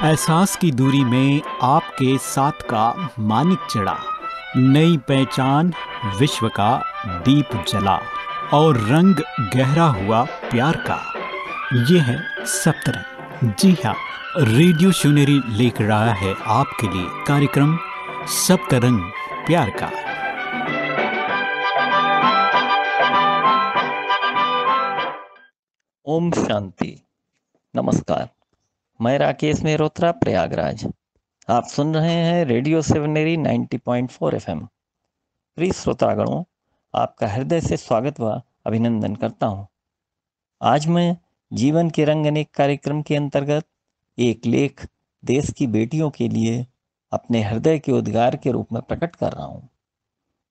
एहसास की दूरी में आपके साथ का मानिक चढ़ा, नई पहचान विश्व का दीप जला और रंग गहरा हुआ प्यार का। ये है सप्तरंग। जी हाँ, रेडियो शिवनेरी लेकर आया है आपके लिए कार्यक्रम सप्तरंग प्यार का। ओम शांति। नमस्कार, मैं राकेश मेहरोत्रा, प्रयागराज। आप सुन रहे हैं रेडियो शिवनेरी 90.4 FM। प्रिय श्रोतागणों, आपका हृदय से स्वागत व अभिनंदन करता हूं। आज मैं जीवन के रंग अनेक कार्यक्रम के अंतर्गत एक लेख देश की बेटियों के लिए अपने हृदय के उद्गार के रूप में प्रकट कर रहा हूं,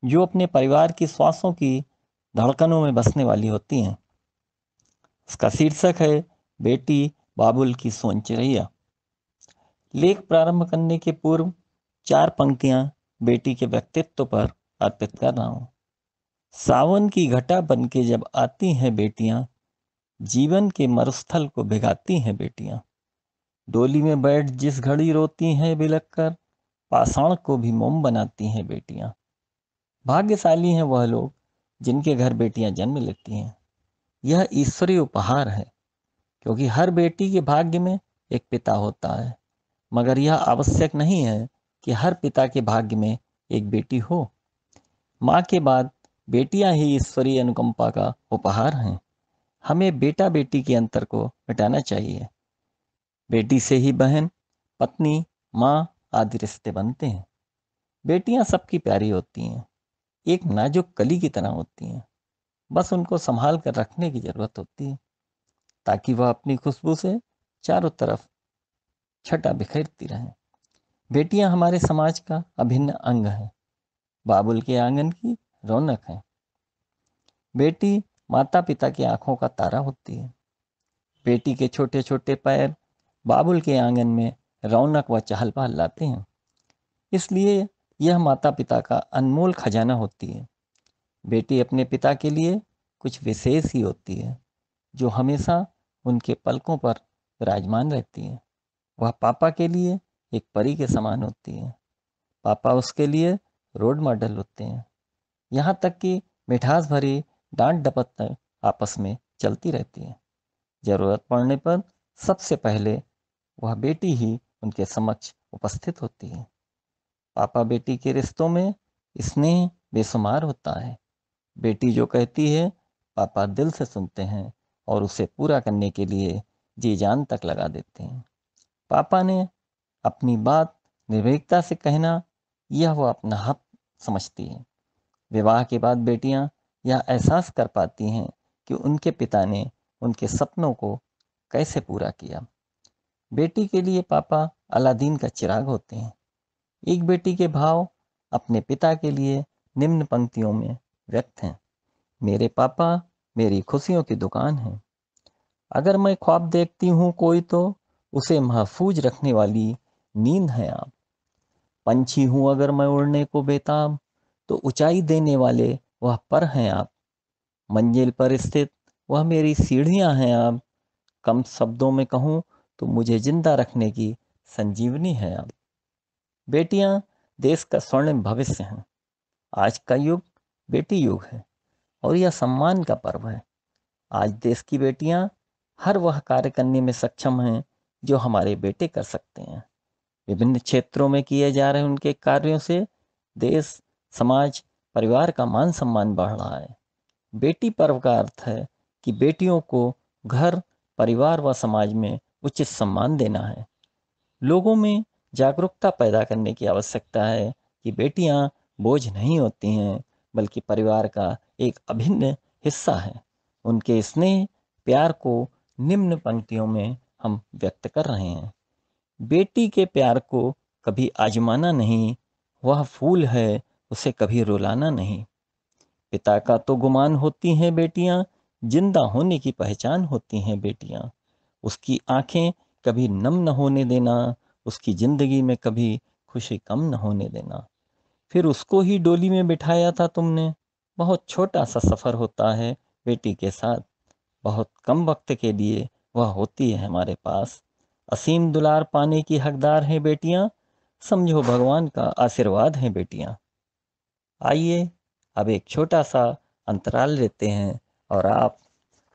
जो अपने परिवार की श्वासों की धड़कनों में बसने वाली होती हैं। इसका शीर्षक है बेटी बाबुल की सोन चिरैया। लेख प्रारंभ करने के पूर्व 4 पंक्तियां बेटी के व्यक्तित्व पर अर्पित कर रहा हूं। सावन की घटा बन के जब आती हैं बेटियां, जीवन के मरुस्थल को भिगाती हैं बेटियां। डोली में बैठ जिस घड़ी रोती हैं बिलख कर, पाषाण को भी मोम बनाती हैं बेटियां। भाग्यशाली हैं वह लोग जिनके घर बेटियां जन्म लेती हैं। यह ईश्वरीय उपहार है, क्योंकि हर बेटी के भाग्य में एक पिता होता है, मगर यह आवश्यक नहीं है कि हर पिता के भाग्य में एक बेटी हो। माँ के बाद बेटियां ही ईश्वरीय अनुकंपा का उपहार हैं। हमें बेटा बेटी के अंतर को मिटाना चाहिए। बेटी से ही बहन, पत्नी, माँ आदि रिश्ते बनते हैं। बेटियां सबकी प्यारी होती हैं, एक नाजुक कली की तरह होती हैं। बस उनको संभाल कर रखने की जरूरत होती है, ताकि वह अपनी खुशबू से चारों तरफ छटा बिखेरती रहें। बेटियां हमारे समाज का अभिन्न अंग है, बाबुल के आंगन की रौनक है। बेटी माता पिता की आंखों का तारा होती है। बेटी के छोटे छोटे पैर बाबुल के आंगन में रौनक व चहल पहल लाते हैं। इसलिए यह माता पिता का अनमोल खजाना होती है। बेटी अपने पिता के लिए कुछ विशेष ही होती है, जो हमेशा उनके पलकों पर विराजमान रहती है। वह पापा के लिए एक परी के समान होती है। पापा उसके लिए रोल मॉडल होते हैं। यहाँ तक कि मिठास भरी डांट डपट आपस में चलती रहती है। जरूरत पड़ने पर सबसे पहले वह बेटी ही उनके समक्ष उपस्थित होती है। पापा बेटी के रिश्तों में स्नेह बेशुमार होता है। बेटी जो कहती है, पापा दिल से सुनते हैं और उसे पूरा करने के लिए जी जान तक लगा देते हैं। पापा ने अपनी बात निर्भीकता से कहना, यह वो अपना हक समझती है। विवाह के बाद बेटियां यह एहसास कर पाती हैं कि उनके पिता ने उनके सपनों को कैसे पूरा किया। बेटी के लिए पापा अलादीन का चिराग होते हैं। एक बेटी के भाव अपने पिता के लिए निम्न पंक्तियों में व्यक्त हैं। मेरे पापा मेरी खुशियों की दुकान है। अगर मैं ख्वाब देखती हूँ कोई, तो उसे महफूज रखने वाली नींद है आप। पंछी हूँ अगर मैं उड़ने को बेताब, तो ऊंचाई देने वाले वह पर हैं आप। मंजिल पर स्थित वह मेरी सीढ़ियां हैं आप। कम शब्दों में कहूँ तो मुझे जिंदा रखने की संजीवनी है आप। बेटियां देश का स्वर्णिम भविष्य हैं। आज का युग बेटी युग है और यह सम्मान का पर्व है। आज देश की बेटियां हर वह कार्य करने में सक्षम हैं जो हमारे बेटे कर सकते हैं। विभिन्न क्षेत्रों में किए जा रहे उनके कार्यों से देश, समाज, परिवार का मान सम्मान बढ़ रहा है। बेटी पर्व का अर्थ है कि बेटियों को घर, परिवार व समाज में उचित सम्मान देना है। लोगों में जागरूकता पैदा करने की आवश्यकता है कि बेटियां बोझ नहीं होती हैं, बल्कि परिवार का एक अभिन्न हिस्सा है। उनके स्नेह, प्यार को निम्न पंक्तियों में हम व्यक्त कर रहे हैं। बेटी के प्यार को कभी आजमाना नहीं, वह फूल है उसे कभी रुलाना नहीं। पिता का तो गुमान होती हैं बेटियां, जिंदा होने की पहचान होती हैं बेटियां। उसकी आंखें कभी नम न होने देना, उसकी जिंदगी में कभी खुशी कम न होने देना। फिर उसको ही डोली में बिठाया था तुमने। बहुत छोटा सा सफर होता है बेटी के साथ। बहुत कम वक्त के लिए वह होती है हमारे पास। असीम दुलार पाने की हकदार हैं बेटियां, समझो भगवान का आशीर्वाद हैं बेटियां। आइए अब एक छोटा सा अंतराल लेते हैं और आप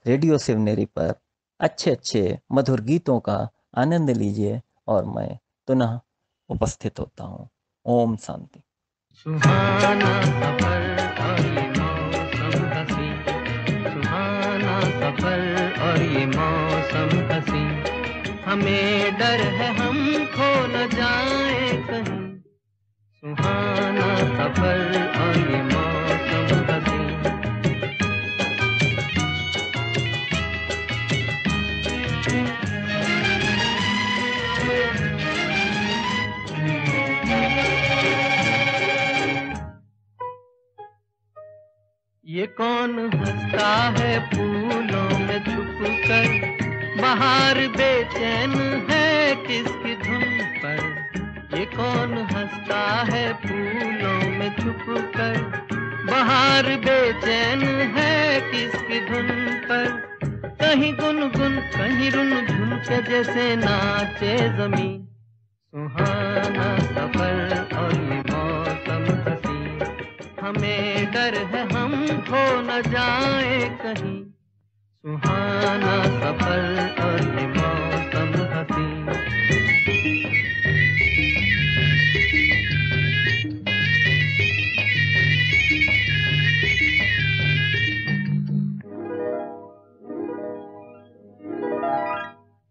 रेडियो शिवनेरी पर अच्छे अच्छे मधुर गीतों का आनंद लीजिए और मैं पुनः उपस्थित होता हूँ। ओम शांति। सुहाना सफर और ये मौसम हसी, सुहाना सफर और ये मौसम हसी, हमें डर है हम खो न जाए कहीं। सुहाना सफर और ये मौसम हसी। ये कौन हंसता है फूलों में छुप कर, बाहर बेचैन है किसकी धुन पर। ये कौन हंसता है फूलों में छुप कर, बाहर बेचैन है किसकी धुन पर। कहीं गुनगुन कहीं रुनझुन के जैसे नाचे जमीन। सुहाना सफर और ये मौसम हसी, हमें डर है हम खो न जाए कहीं। सुहाना सफर और ये मौसम हसी।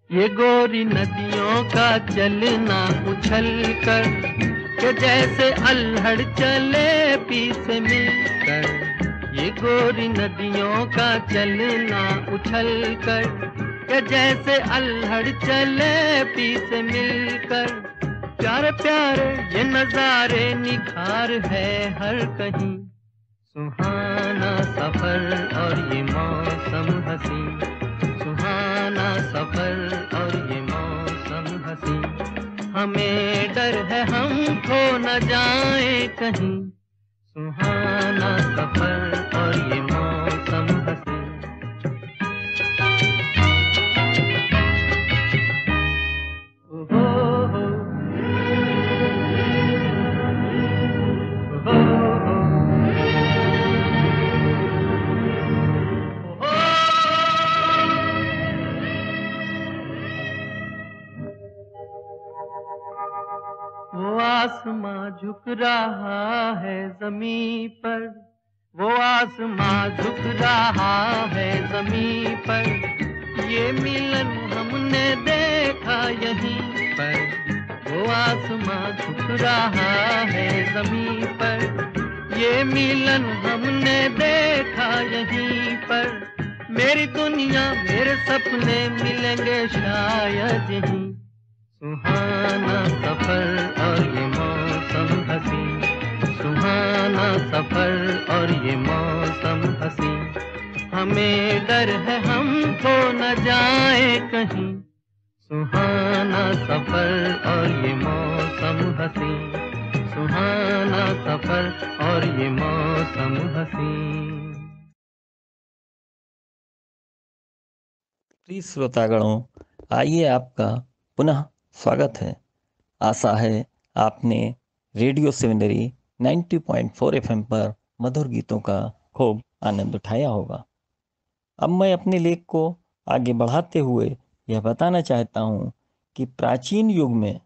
ये गोरी नदियों का चलना उछल कर, के जैसे अल्हड़ चले पीछे मिलकर। ये गोरी नदियों का चलना उछल कर, के जैसे अल्हड़ चले पीछे मिलकर। प्यारे प्यारे ये नजारे निखार है हर कहीं। सुहाना सफर और ये मौसम हसी, सुहाना सफर और ये मौसम हसी, हमें डर है हम खो न जाए कहीं। सुहाना सफर और ये मौसम हसी। ओहो हो, ओहो हो, ओहो। वो आसमां झुक रहा है जमीन पर, वो आसमां झुक रहा है जमीन पर। ये मिलन हमने देखा यहीं पर, वो आसमां झुक रहा है जमीन पर। ये मिलन हमने देखा यहीं पर। मेरी दुनिया मेरे सपने मिलेंगे शायद यहीं। सुहाना सफर और ये मौसम हसी, सुहाना सफर और ये मौसम हसी, हमें डर है हम खो न जाए कहीं। सुहाना सफर और ये मौसम हसी, सुहाना सफर और ये मौसम हसी। प्रिय श्रोतागणों, आइए आपका पुनः स्वागत है। आशा है आपने रेडियो शिवनेरी 90.4 FM पर मधुर गीतों का खूब आनंद उठाया होगा। अब मैं अपने लेख को आगे बढ़ाते हुए यह बताना चाहता हूँ कि प्राचीन युग में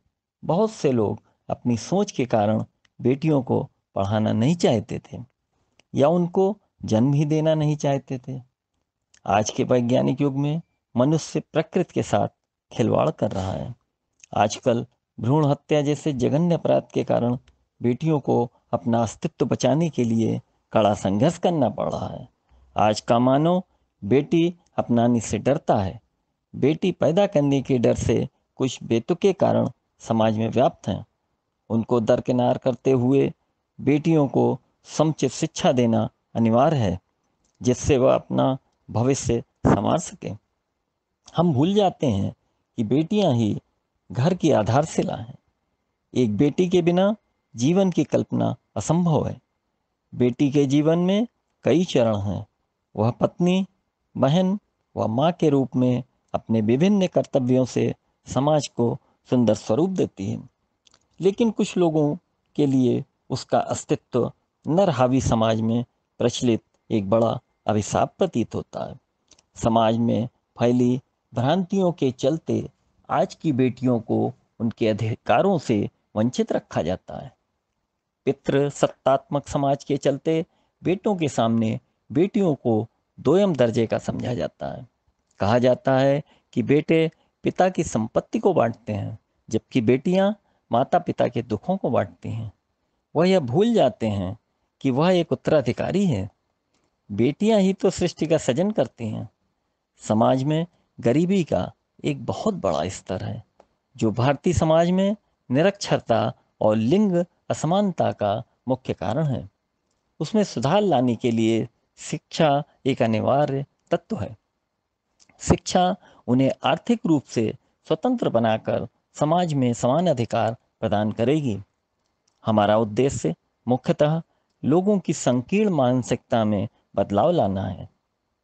बहुत से लोग अपनी सोच के कारण बेटियों को पढ़ाना नहीं चाहते थे या उनको जन्म ही देना नहीं चाहते थे। आज के वैज्ञानिक युग में मनुष्य प्रकृति के साथ खिलवाड़ कर रहा है। आजकल भ्रूण हत्या जैसे जघन्य अपराध के कारण बेटियों को अपना अस्तित्व बचाने के लिए कड़ा संघर्ष करना पड़ रहा है। आज का मानव बेटी अपनाने से डरता है। बेटी पैदा करने के डर से कुछ बेतुके कारण समाज में व्याप्त हैं। उनको दरकिनार करते हुए बेटियों को समुचित शिक्षा देना अनिवार्य है, जिससे वह अपना भविष्य संवार सके। हम भूल जाते हैं कि बेटियां ही घर की आधारशिला हैं। एक बेटी के बिना जीवन की कल्पना असंभव है। बेटी के जीवन में कई चरण हैं। वह पत्नी, बहन व माँ के रूप में अपने विभिन्न कर्तव्यों से समाज को सुंदर स्वरूप देती है, लेकिन कुछ लोगों के लिए उसका अस्तित्व नर हावी समाज में प्रचलित एक बड़ा अभिशाप प्रतीत होता है। समाज में फैली भ्रांतियों के चलते आज की बेटियों को उनके अधिकारों से वंचित रखा जाता है। पितृ सत्तात्मक समाज के चलते बेटों के सामने बेटियों को दोयम दर्जे का समझा जाता है। कहा जाता है कि बेटे पिता की संपत्ति को बांटते हैं, जबकि बेटियां माता पिता के दुखों को बांटती हैं। वह यह भूल जाते हैं कि वह एक उत्तराधिकारी है। बेटियां ही तो सृष्टि का सृजन करती हैं। समाज में गरीबी का एक बहुत बड़ा स्तर है, जो भारतीय समाज में निरक्षरता और लिंग असमानता का मुख्य कारण है। उसमें सुधार लाने के लिए शिक्षा एक अनिवार्य तत्व है। शिक्षा उन्हें आर्थिक रूप से स्वतंत्र बनाकर समाज में समान अधिकार प्रदान करेगी। हमारा उद्देश्य मुख्यतः लोगों की संकीर्ण मानसिकता में बदलाव लाना है।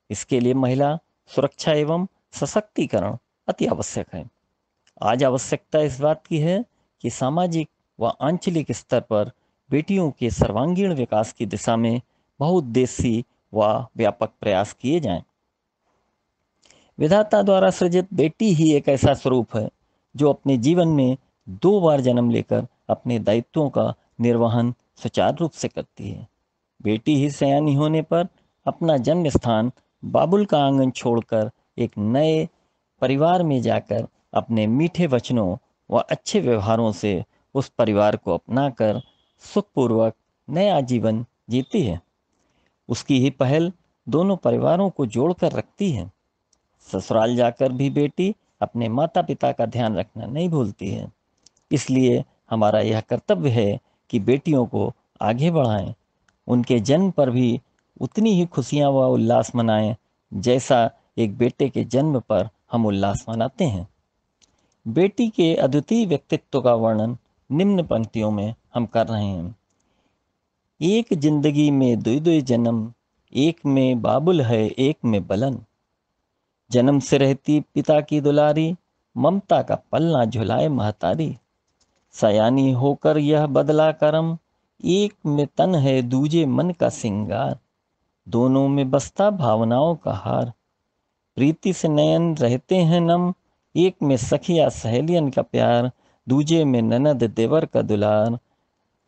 इसके लिए महिला सुरक्षा एवं सशक्तिकरण अति आवश्यक है। आज आवश्यकता इस बात की है कि सामाजिक व आंचलिक स्तर पर बेटियों के सर्वांगीण विकास की दिशा में बहुउद्देशीय व व्यापक प्रयास किए जाएं। विधाता द्वारा सृजित बेटी ही एक ऐसा स्वरूप है जो अपने जीवन में 2 बार जन्म लेकर अपने दायित्वों का निर्वहन सुचारू रूप से करती है। बेटी ही सयानी होने पर अपना जन्म स्थान बाबुल का आंगन छोड़कर एक नए परिवार में जाकर अपने मीठे वचनों व अच्छे व्यवहारों से उस परिवार को अपनाकर सुखपूर्वक नया जीवन जीती है। उसकी ही पहल दोनों परिवारों को जोड़कर रखती है। ससुराल जाकर भी बेटी अपने माता पिता का ध्यान रखना नहीं भूलती है। इसलिए हमारा यह कर्तव्य है कि बेटियों को आगे बढ़ाएं, उनके जन्म पर भी उतनी ही खुशियां व उल्लास मनाएं जैसा एक बेटे के जन्म पर हम उल्लास मनाते हैं। बेटी के अद्वितीय व्यक्तित्व का वर्णन निम्न पंक्तियों में हम कर रहे हैं। एक जिंदगी में 2 जन्म, एक में बाबुल है एक में बलन। जन्म से रहती पिता की दुलारी, ममता का पलना झुलाए महतारी। सयानी होकर यह बदला करम, एक में तन है दूजे मन का सिंगार। दोनों में बसता भावनाओं का हार, प्रीति से नयन रहते हैं नम। एक में सखिया सहेलियन का प्यार, दूजे में ननद देवर का दुलार।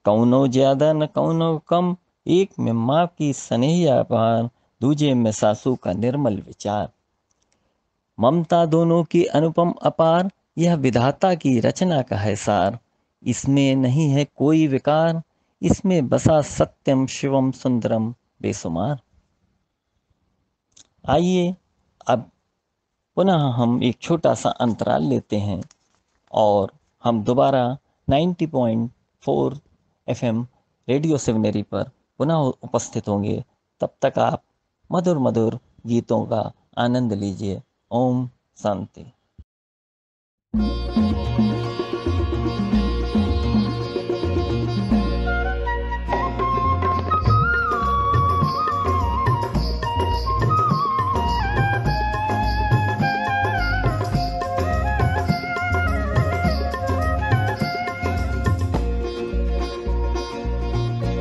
कौनो ज्यादा न कौनो कम, एक में माँ की स्नेहिया पार, दूजे में सासू का निर्मल विचार। ममता दोनों की अनुपम अपार, यह विधाता की रचना का है सार। इसमें नहीं है कोई विकार, इसमें बसा सत्यम शिवम सुंदरम बेसुमार। आइए अब पुनः हम एक छोटा सा अंतराल लेते हैं और हम दोबारा 90.4 FM रेडियो सेवनेरी पर पुनः उपस्थित होंगे। तब तक आप मधुर मधुर गीतों का आनंद लीजिए। ओम शांति।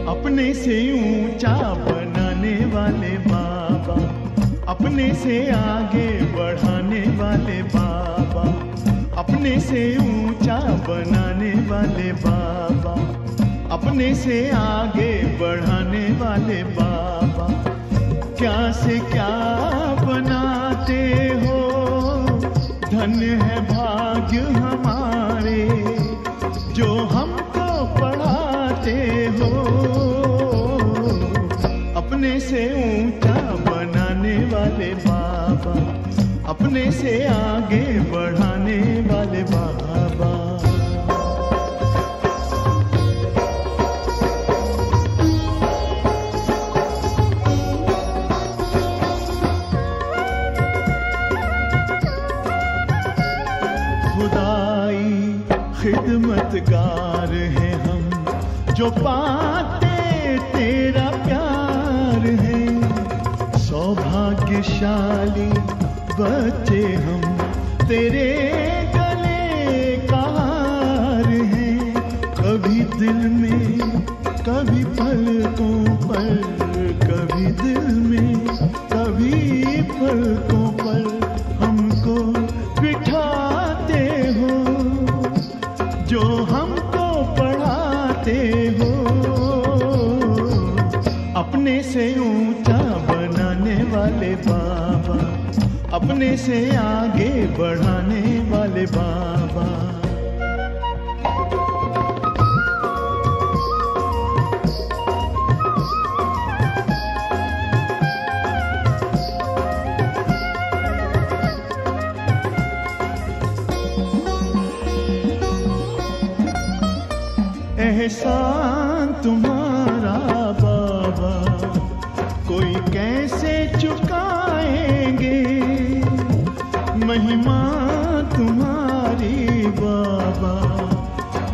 अपने से ऊंचा बनाने वाले बाबा, अपने से आगे बढ़ाने वाले बाबा, अपने से ऊंचा बनाने वाले बाबा, अपने से आगे बढ़ाने वाले बाबा। क्या से क्या बनाते हो, धन्य है भाग्य हमारे जो हमको पढ़ाते हो। अपने से ऊंचा बनाने वाले बाबा, अपने से आगे बढ़ाने वाले बाबा। खुदाई खिदमतगार हैं हम जो पाते तेरा प्यार है। सौभाग्यशाली बच्चे हम तेरे गले अपने से आगे बढ़ाने वाले बाबा। एहसान तुम्हारा बाबा कोई कैसे चुकाएंगे, महिमा तुम्हारी बाबा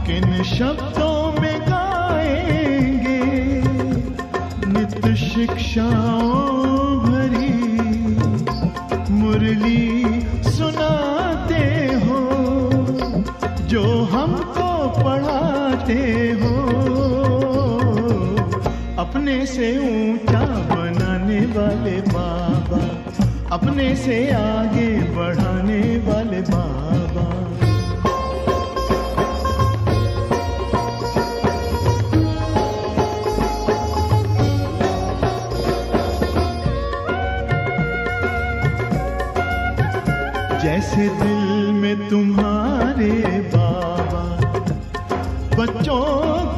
किन शब्दों में गाएंगे। नित्य शिक्षाओं भरी मुरली सुनाते हो, जो हमको पढ़ाते हो। अपने से ऊंचा बनाने वाले बाबा, अपने से आगे बढ़ाने वाले बाबा। जैसे दिल में तुम्हारे बाबा बच्चों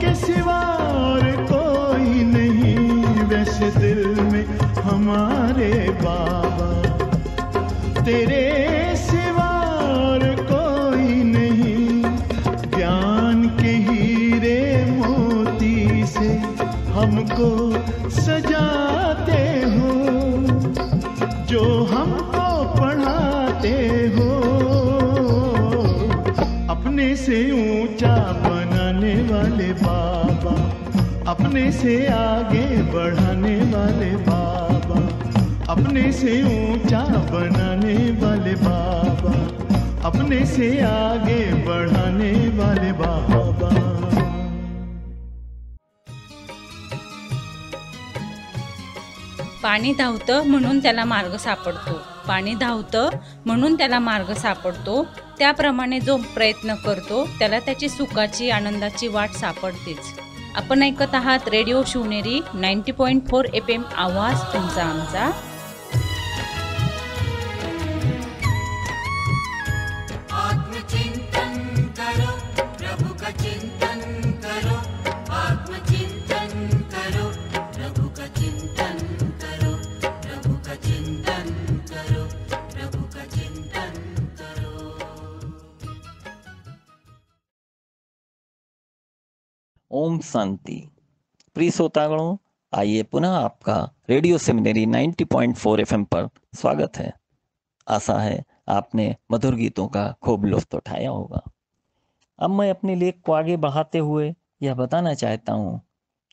के सिवा और कोई नहीं, वैसे दिल में हमारे बाबा तेरे सिवा और कोई नहीं। ज्ञान के हीरे मोती से हमको सजाते हो, जो हमको पढ़ाते हो। अपने से ऊंचा बनाने वाले बाबा, अपने से आगे बढ़ाने वाले बाबा, अपने से ऊंचा बनाने वाले बाबा, अपने से आगे बढ़ाने वाले बाबा। पाणी धावतं म्हणून त्याला मार्ग सापडतो, पाणी धावतं म्हणून त्याला मार्ग सापडतो। त्याप्रमाणे जो प्रयत्न करतो त्याला त्याची सुखाची आनंदाची वाट सापडतेच। आपण ऐकत आहात रेडिओ शिवनेरी 90.4 FM, आवाज तुमचा आमचा। ओम शांति। प्रिय श्रोतागणों, आइए पुनः आपका रेडियो सेमिनरी 90.4 FM पर स्वागत है। आशा है आपने मधुर गीतों का खूब लुत्फ उठाया होगा। अब मैं अपने लेख को आगे बढ़ाते हुए यह बताना चाहता हूँ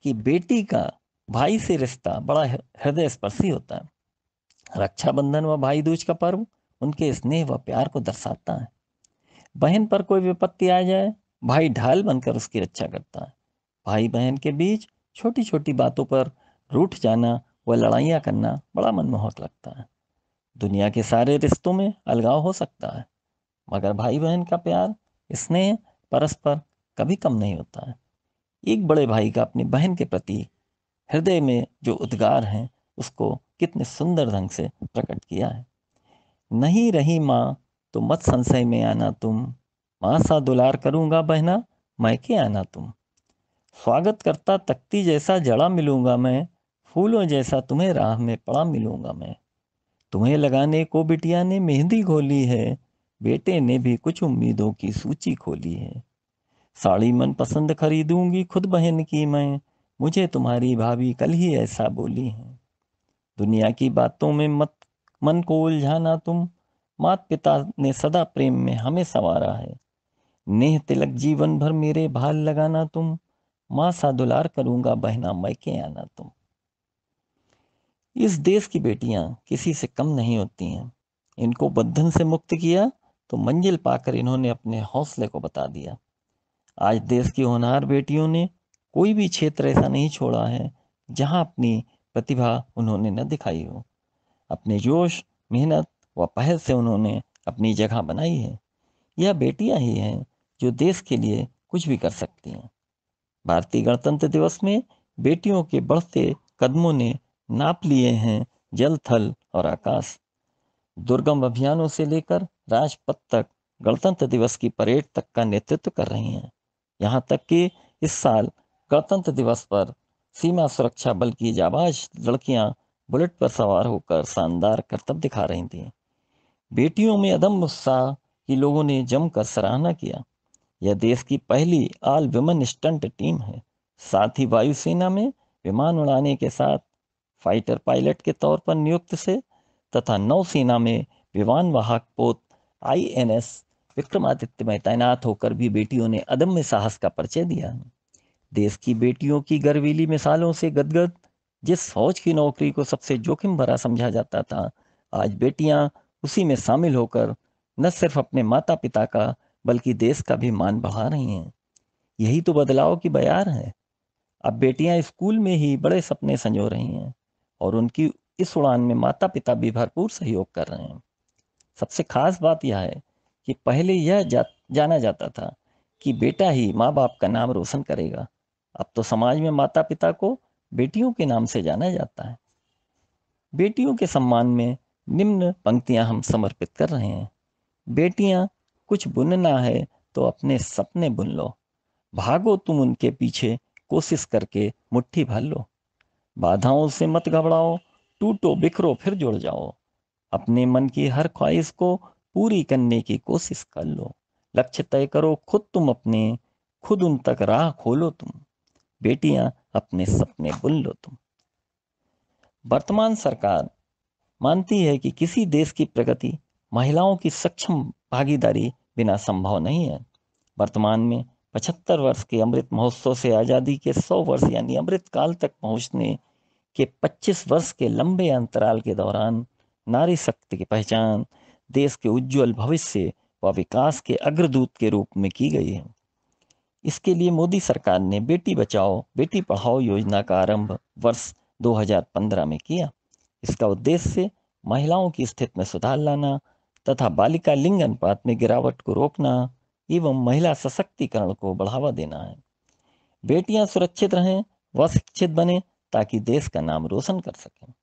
कि बेटी का भाई से रिश्ता बड़ा हृदय स्पर्शी होता है। रक्षाबंधन व भाई दूज का पर्व उनके स्नेह व प्यार को दर्शाता है। बहन पर कोई विपत्ति आ जाए, भाई ढाल बनकर उसकी रक्षा करता है। भाई बहन के बीच छोटी छोटी बातों पर रूठ जाना व लड़ाइयाँ करना बड़ा मनमोहक लगता है। दुनिया के सारे रिश्तों में अलगाव हो सकता है, मगर भाई बहन का प्यार, स्नेह परस्पर कभी कम नहीं होता है। एक बड़े भाई का अपनी बहन के प्रति हृदय में जो उद्गार हैं, उसको कितने सुंदर ढंग से प्रकट किया है। नहीं रही माँ तो मत संशय में आना तुम, माँ सा दुलार करूँगा बहना, मैके आना तुम। स्वागत करता तख्ती जैसा जड़ा मिलूंगा मैं, फूलों जैसा तुम्हें राह में पड़ा मिलूंगा मैं। तुम्हें लगाने को बिटिया ने मेहंदी घोली है, बेटे ने भी कुछ उम्मीदों की सूची खोली है। साड़ी मन पसंद खरीदूंगी खुद बहन की मैं, मुझे तुम्हारी भाभी कल ही ऐसा बोली है। दुनिया की बातों में मत मन को उलझाना तुम, माता पिता ने सदा प्रेम में हमें संवारा है। नेह तिलक जीवन भर मेरे भाल लगाना तुम, माँ सा दुलार करूंगा बहना मैके आना तुम। इस देश की बेटियां किसी से कम नहीं होती हैं। इनको बंधन से मुक्त किया तो मंजिल पाकर इन्होंने अपने हौसले को बता दिया। आज देश की होनहार बेटियों ने कोई भी क्षेत्र ऐसा नहीं छोड़ा है जहां अपनी प्रतिभा उन्होंने न दिखाई हो। अपने जोश, मेहनत व पहल से उन्होंने अपनी जगह बनाई है। यह बेटियां ही हैं जो देश के लिए कुछ भी कर सकती हैं। भारतीय गणतंत्र दिवस में बेटियों के बढ़ते कदमों ने नाप लिए हैं जल, थल और आकाश। दुर्गम अभियानों से लेकर राजपथ तक गणतंत्र दिवस की परेड तक का नेतृत्व कर रही हैं। यहाँ तक कि इस साल गणतंत्र दिवस पर सीमा सुरक्षा बल की जाबाज लड़कियां बुलेट पर सवार होकर शानदार करतब दिखा रही थीं। बेटियों में अदम्य उत्साह की लोगों ने जमकर सराहना किया। यह देश की पहली ऑल वुमेन स्टंट टीम है। साथ ही वायुसेना में विमान उड़ाने के साथ फाइटर पायलट के तौर पर नियुक्त से तथा नौसेना में विमान वाहक पोत INS विक्रमादित्य में तैनात होकर भी बेटियों ने अदम्य साहस का परिचय दिया। देश की बेटियों की गर्वीली मिसालों से गदगद जिस फौज की नौकरी को सबसे जोखिम भरा समझा जाता था, आज बेटियां उसी में शामिल होकर न सिर्फ अपने माता पिता का बल्कि देश का भी मान बढ़ा रही हैं। यही तो बदलाव की बयार है। अब बेटियां स्कूल में ही बड़े सपने संजो रही हैं और उनकी इस उड़ान में माता पिता भी भरपूर सहयोग कर रहे हैं। सबसे खास बात यह है कि पहले जाना जाता था कि बेटा ही माँ बाप का नाम रोशन करेगा। अब तो समाज में माता पिता को बेटियों के नाम से जाना जाता है। बेटियों के सम्मान में निम्न पंक्तियां हम समर्पित कर रहे हैं। बेटियां कुछ बुनना है तो अपने सपने बुन लो, भागो तुम उनके पीछे कोशिश करके मुट्ठी भर लो। बाधाओं से मत घबराओ, टूटो बिखरो फिर जुड़ जाओ। अपने मन की हर ख्वाहिश को पूरी करने की कोशिश कर लो। लक्ष्य तय करो खुद तुम अपने, खुद उन तक राह खोलो तुम। बेटियां अपने सपने बुन लो तुम। वर्तमान सरकार मानती है कि किसी देश की प्रगति महिलाओं की सक्षम भागीदारी बिना संभव नहीं है। वर्तमान में 75 वर्ष के अमृत महोत्सव से आज़ादी के 100 वर्ष यानी अमृत काल तक पहुंचने के 25 वर्ष के लंबे अंतराल के दौरान नारी शक्ति की पहचान देश के उज्जवल भविष्य व विकास के अग्रदूत के रूप में की गई है। इसके लिए मोदी सरकार ने बेटी बचाओ बेटी पढ़ाओ योजना का आरंभ वर्ष 2015 में किया। इसका उद्देश्य महिलाओं की स्थिति में सुधार लाना तथा बालिका लिंग अनुपात में गिरावट को रोकना एवं महिला सशक्तिकरण को बढ़ावा देना है। बेटियां सुरक्षित रहें व शिक्षित बने ताकि देश का नाम रोशन कर सकें।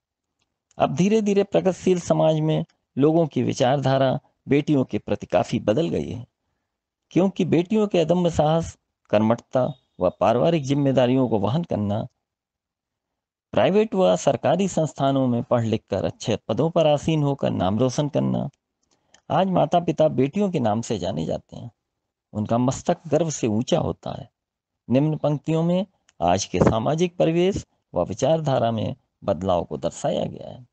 अब धीरे धीरे प्रगतिशील समाज में लोगों की विचारधारा बेटियों के प्रति काफी बदल गई है, क्योंकि बेटियों के अदम्य साहस, कर्मठता व पारिवारिक जिम्मेदारियों को वहन करना, प्राइवेट व सरकारी संस्थानों में पढ़ लिख कर अच्छे पदों पर आसीन होकर नाम रोशन करना, आज माता पिता बेटियों के नाम से जाने जाते हैं। उनका मस्तक गर्व से ऊंचा होता है। निम्न पंक्तियों में आज के सामाजिक परिवेश व विचारधारा में बदलाव को दर्शाया गया है।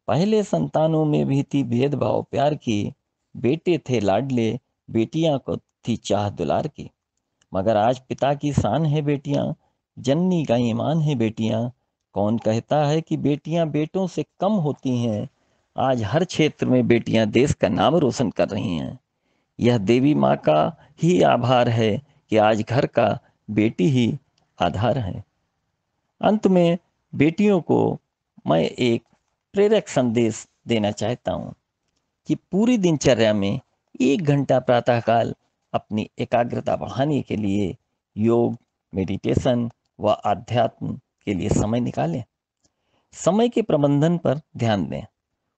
पहले संतानों में भी थी भेदभाव प्यार की, बेटे थे लाडले बेटियां को थी चाह दुलार की। मगर आज पिता की शान है बेटियां, जननी का ईमान है बेटियां। कौन कहता है कि बेटियां बेटों से कम होती हैं? आज हर क्षेत्र में बेटियां देश का नाम रोशन कर रही हैं। यह देवी माँ का ही आभार है कि आज घर का बेटी ही आधार है। अंत में बेटियों को मैं एक प्रेरक संदेश देना चाहता हूँ कि पूरी दिनचर्या में 1 घंटा प्रातःकाल अपनी एकाग्रता बढ़ाने के लिए योग, मेडिटेशन व आध्यात्म के लिए समय निकालें। समय के प्रबंधन पर ध्यान दें।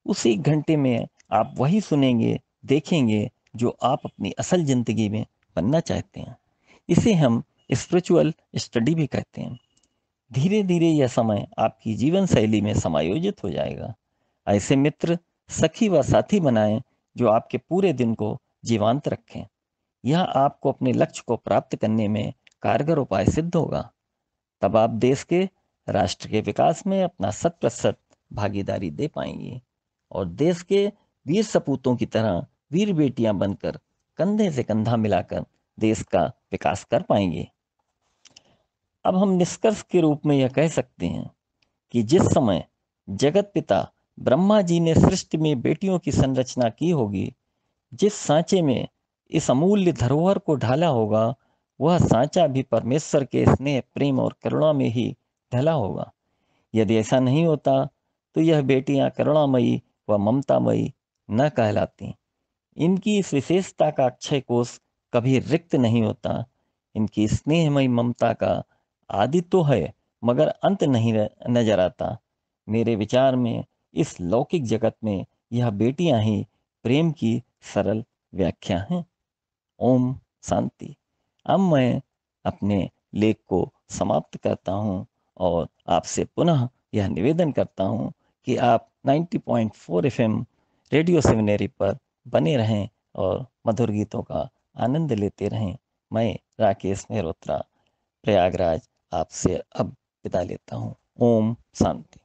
उस 1 घंटे में आप वही सुनेंगे, देखेंगे जो आप अपनी असल जिंदगी में बनना चाहते हैं। इसे हम स्पिरिचुअल स्टडी भी कहते हैं। धीरे धीरे यह समय आपकी जीवन शैली में समायोजित हो जाएगा। ऐसे मित्र, सखी व साथी बनाएं जो आपके पूरे दिन को जीवंत रखें। यह आपको अपने लक्ष्य को प्राप्त करने में कारगर उपाय सिद्ध होगा। तब आप देश के, राष्ट्र के विकास में अपना 100% भागीदारी दे पाएंगे और देश के वीर सपूतों की तरह वीर बेटियां बनकर कंधे से कंधा मिलाकर देश का विकास कर पाएंगे। अब हम निष्कर्ष के रूप में यह कह सकते हैं कि जिस समय जगत पिता ब्रह्मा जी ने सृष्टि में बेटियों की संरचना की होगी, जिस सांचे में इस अमूल्य धरोहर को ढाला होगा, वह सांचा भी परमेश्वर के स्नेह, प्रेम और करुणा में ही ढला होगा। यदि ऐसा नहीं होता तो यह बेटियां करुणामयी व ममतामयी न कहलाती। इनकी इस विशेषता का अक्षय कोष कभी रिक्त नहीं होता। इनकी स्नेहमयी ममता का आदि तो है मगर अंत नहीं नजर आता। मेरे विचार में इस लौकिक जगत में यह बेटियां ही प्रेम की सरल व्याख्या हैं। ओम शांति। अब मैं अपने लेख को समाप्त करता हूँ और आपसे पुनः यह निवेदन करता हूँ कि आप 90.4 FM रेडियो सेवनेरी पर बने रहें और मधुर गीतों का आनंद लेते रहें। मैं राकेश मेहरोत्रा प्रयागराज आपसे अब विदा लेता हूँ। ओम शांति।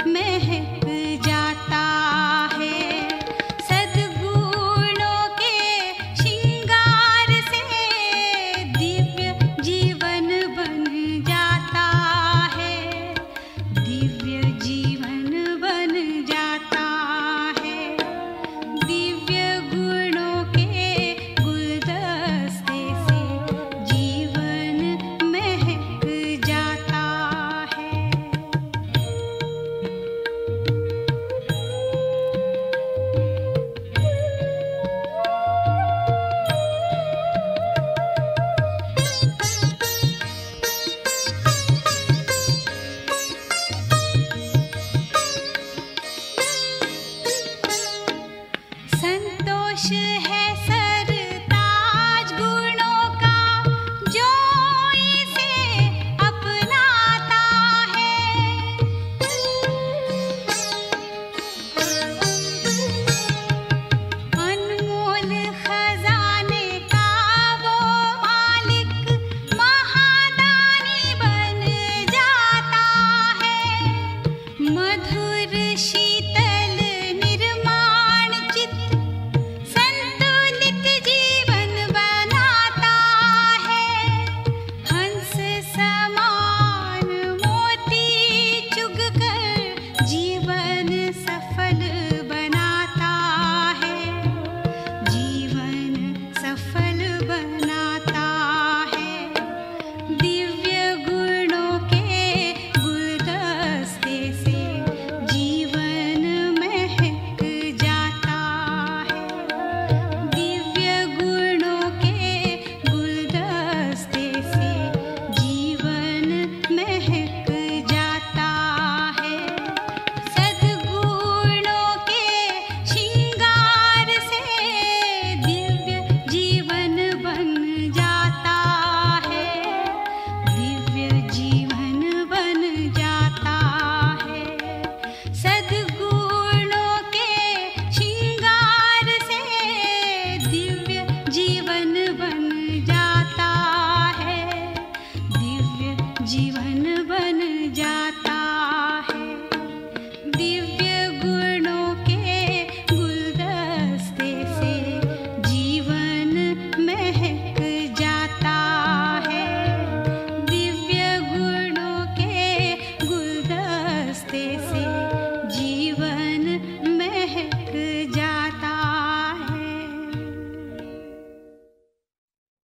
में जीवन